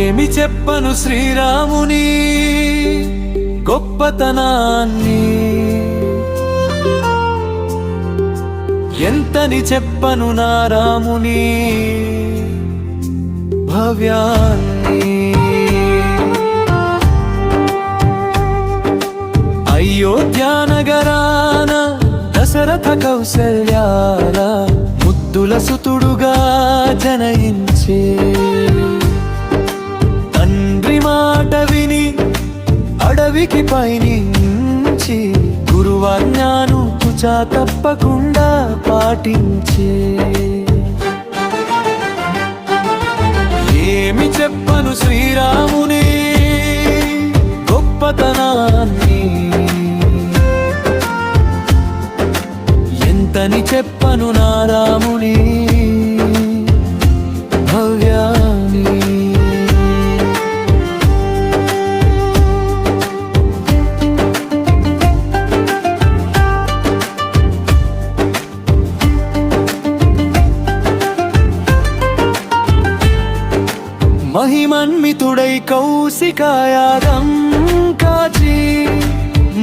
ఏమి చెప్పను శ్రీరాముని గొప్పతనాన్ని, ఎంతని చెప్పను నా రాముని భవ్యాన్ని. అయోధ్యానగరాన దశరథ కౌసల్యాల ముద్దుల సుతుడుగా జనయించే, తండ్రి మాట విని అడవికి పయనించి గురువాజ్ఞను తుచా తప్పకుండా పాటించే. ఏమి చెప్పను శ్రీరాముని గొప్పతనాన్ని, ఎంతని చెప్పను నా రాముని భవ్యాన్ని. మహిమన్వితుడై కౌశికాయాగం కాచి,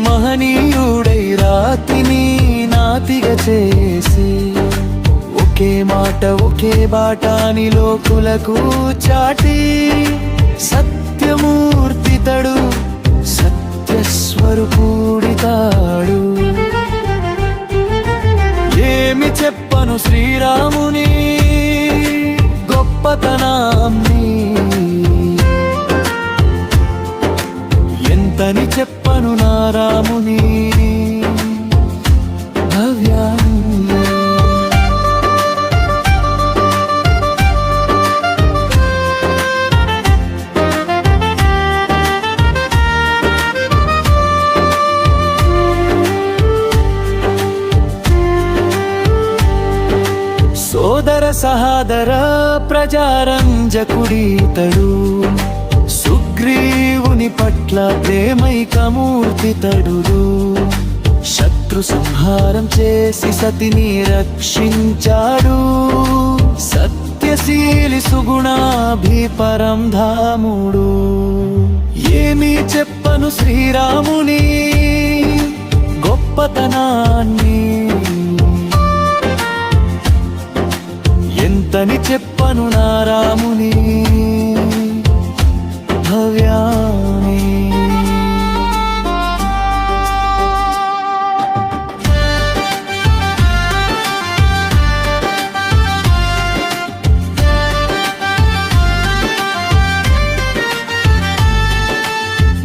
మహనీయుడై రాతిని నాతిగా చేసి, ఒకే మాట ఒకే బాటాని లోకులకు చాటి, సత్యమూర్తితడు సత్యస్వరూపుడితాడు. ఏమి చెప్పను శ్రీరాముని గొప్పతనాన్ని, ఎంతని చెప్పను నా రాముని భవ్యాన్ని. సోదర సహాదర ప్రజారంజకుడితడు, సుగ్రీవుని పట్ల ప్రేమైకమూర్తితడు. శత్రు సంహారం చేసి సతిని రక్షించాడు, సత్యశీలి సుగుణాభిపరం ధాముడు. ఏమి చెప్పను శ్రీరాముని గొప్పతనాన్ని, ఎంతని చెప్పను నా రాముని భవ్యాన్ని.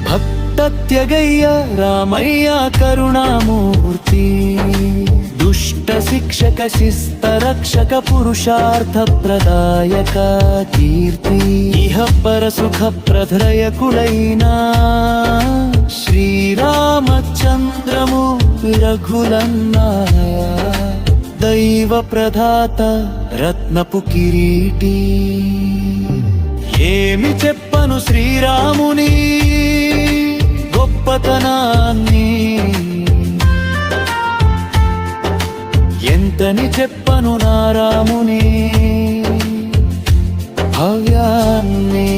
భక్తత్యగయ్య రామయ్య కరుణామూర్తి, దుష్ట శిక్షక శిస్త రక్షక పురుషార్థ ప్రదాయక కీర్తి, ఇహ పర సుఖ ప్రధయకుడైనా శ్రీరామచంద్రమూర్తి రఘులన్నాయ, దైవ ప్రదాత రత్నపు కిరీటి. ఏమి చెప్పను శ్రీరాముని గొప్పతనాన్ని, ఎంతని చెప్పను నా రాముని భవ్యాన్ని.